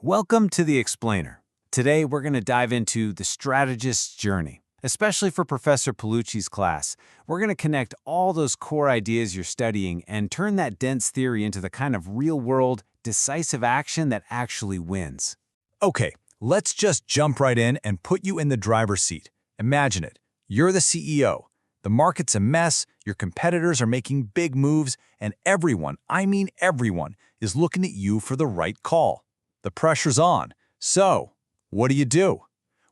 Welcome to The Explainer. Today we're going to dive into the strategist's journey. Especially for Professor Palucci's class, we're going to connect all those core ideas you're studying and turn that dense theory into the kind of real-world, decisive action that actually wins. Okay, let's just jump right in and put you in the driver's seat. Imagine it. You're the CEO. The market's a mess, your competitors are making big moves, and everyone, I mean everyone, is looking at you for the right call. The pressure's on. So, what do?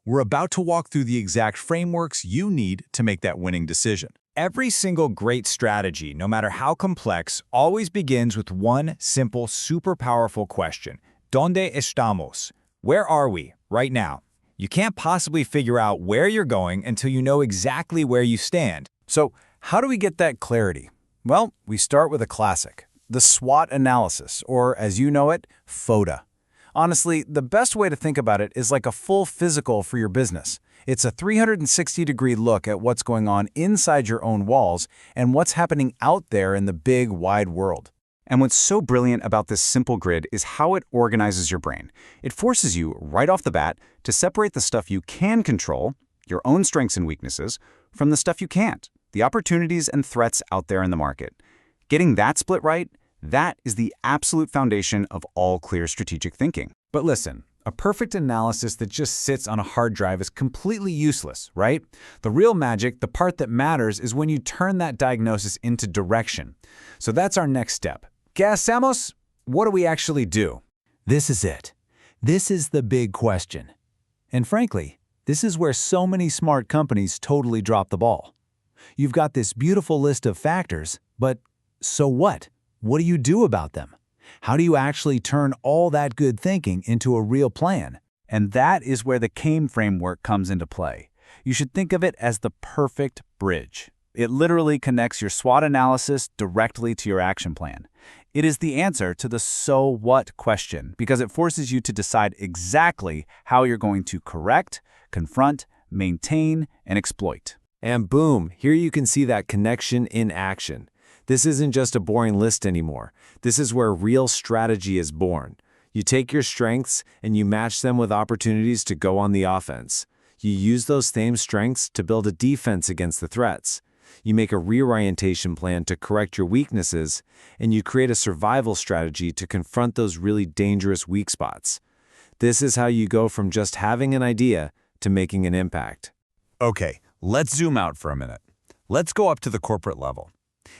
We're about to walk through the exact frameworks you need to make that winning decision. Every single great strategy, no matter how complex, always begins with one simple, super powerful question. ¿Dónde estamos? Where are we right now? You can't possibly figure out where you're going until you know exactly where you stand. So, how do we get that clarity? Well, we start with a classic, the SWOT analysis, or as you know it, FODA. Honestly, the best way to think about it is like a full physical for your business. It's a 360-degree look at what's going on inside your own walls and what's happening out there in the big, wide world. And what's so brilliant about this simple grid is how it organizes your brain. It forces you, right off the bat, to separate the stuff you can control, your own strengths and weaknesses, from the stuff you can't, the opportunities and threats out there in the market. Getting that split right, that is the absolute foundation of all clear strategic thinking. But listen, a perfect analysis that just sits on a hard drive is completely useless, right? The real magic, the part that matters, is when you turn that diagnosis into direction. So that's our next step. ¿Qué hacemos? What do we actually do? This is it. This is the big question. And frankly, this is where so many smart companies totally drop the ball. You've got this beautiful list of factors, but so what? What do you do about them? How do you actually turn all that good thinking into a real plan? And that is where the CAME framework comes into play. You should think of it as the perfect bridge. It literally connects your SWOT analysis directly to your action plan. It is the answer to the so what question because it forces you to decide exactly how you're going to correct, confront, maintain, and exploit. And boom, here you can see that connection in action. This isn't just a boring list anymore. This is where real strategy is born. You take your strengths and you match them with opportunities to go on the offense. You use those same strengths to build a defense against the threats. You make a reorientation plan to correct your weaknesses, and you create a survival strategy to confront those really dangerous weak spots. This is how you go from just having an idea to making an impact. Okay, let's zoom out for a minute. Let's go up to the corporate level.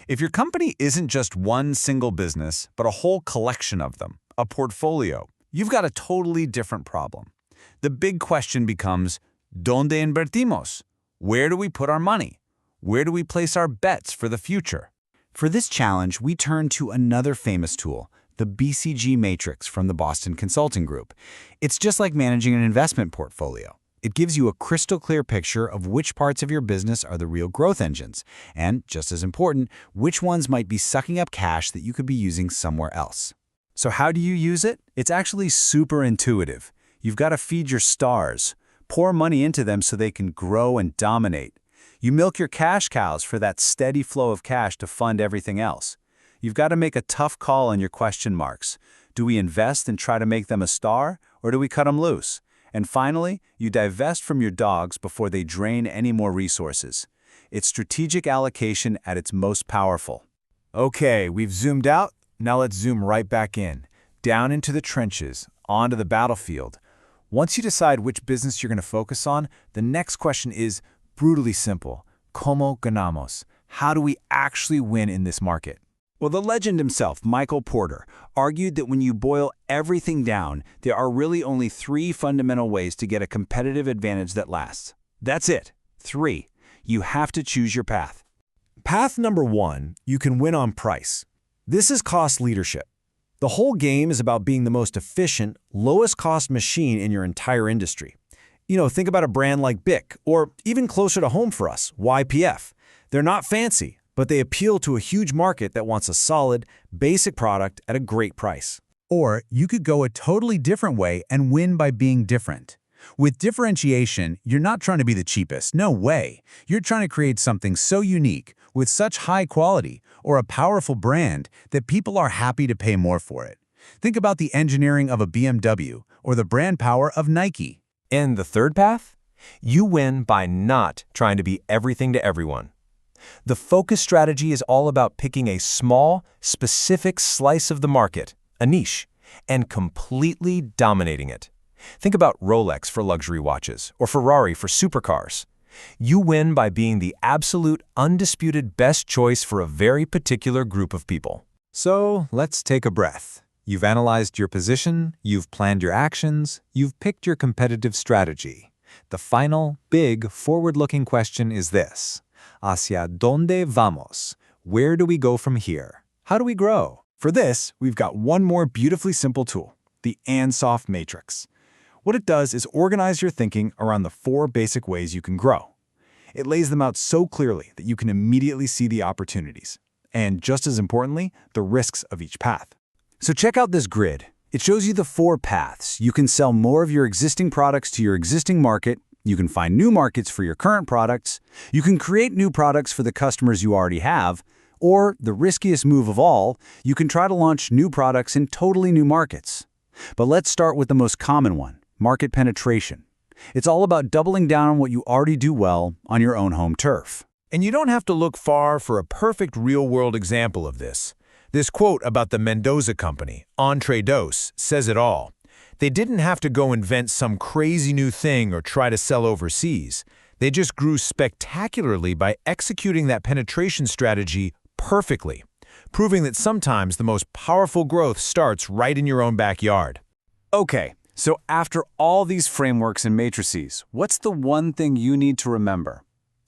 If your company isn't just one single business, but a whole collection of them, a portfolio, you've got a totally different problem. The big question becomes, ¿Dónde invertimos? Where do we put our money? Where do we place our bets for the future? For this challenge, we turn to another famous tool, the BCG matrix from the Boston Consulting Group. It's just like managing an investment portfolio. It gives you a crystal clear picture of which parts of your business are the real growth engines, and, just as important, which ones might be sucking up cash that you could be using somewhere else. So how do you use it? It's actually super intuitive. You've got to feed your stars. Pour money into them so they can grow and dominate. You milk your cash cows for that steady flow of cash to fund everything else. You've got to make a tough call on your question marks. Do we invest and try to make them a star, or do we cut them loose? And finally, you divest from your dogs before they drain any more resources. It's strategic allocation at its most powerful. Okay, we've zoomed out. Now let's zoom right back in, down into the trenches, onto the battlefield. Once you decide which business you're going to focus on, the next question is brutally simple. ¿Cómo ganamos? How do we actually win in this market? Well, the legend himself, Michael Porter, argued that when you boil everything down, there are really only three fundamental ways to get a competitive advantage that lasts. That's it. 3. You have to choose your path. Path number 1, you can win on price. This is cost leadership. The whole game is about being the most efficient, lowest cost machine in your entire industry. Think about a brand like BIC, or even closer to home for us, YPF. They're not fancy, but they appeal to a huge market that wants a solid, basic product at a great price. Or you could go a totally different way and win by being different. With differentiation, you're not trying to be the cheapest, no way. You're trying to create something so unique, with such high quality, or a powerful brand, that people are happy to pay more for it. Think about the engineering of a BMW or the brand power of Nike. And the third path? You win by not trying to be everything to everyone. The focus strategy is all about picking a small, specific slice of the market, a niche, and completely dominating it. Think about Rolex for luxury watches or Ferrari for supercars. You win by being the absolute, undisputed best choice for a very particular group of people. So let's take a breath. You've analyzed your position, you've planned your actions, you've picked your competitive strategy. The final, big, forward-looking question is this: hacia dónde vamos? Where do we go from here? How do we grow? For this, we've got one more beautifully simple tool, the Ansoff Matrix. What it does is organize your thinking around the 4 basic ways you can grow. It lays them out so clearly that you can immediately see the opportunities, and just as importantly, the risks of each path. So check out this grid. It shows you the 4 paths. You can sell more of your existing products to your existing market. You can find new markets for your current products. You can create new products for the customers you already have. Or, the riskiest move of all, you can try to launch new products in totally new markets. But let's start with the most common one, market penetration. It's all about doubling down on what you already do well on your own home turf. And you don't have to look far for a perfect real-world example of this. This quote about the Mendoza Company, Entre Dos, says it all. They didn't have to go invent some crazy new thing or try to sell overseas. They just grew spectacularly by executing that penetration strategy perfectly, proving that sometimes the most powerful growth starts right in your own backyard. Okay, so after all these frameworks and matrices, what's the one thing you need to remember?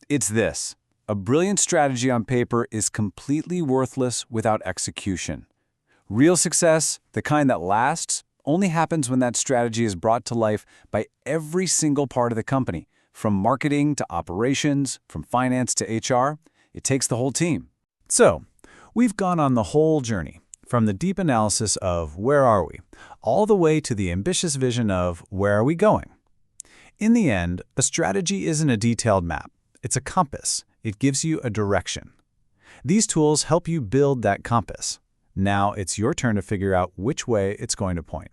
It's this: a brilliant strategy on paper is completely worthless without execution. Real success, the kind that lasts, only happens when that strategy is brought to life by every single part of the company, from marketing to operations, from finance to HR. It takes the whole team. So, we've gone on the whole journey, from the deep analysis of where are we, all the way to the ambitious vision of where are we going. In the end, a strategy isn't a detailed map. It's a compass. It gives you a direction. These tools help you build that compass. Now it's your turn to figure out which way it's going to point.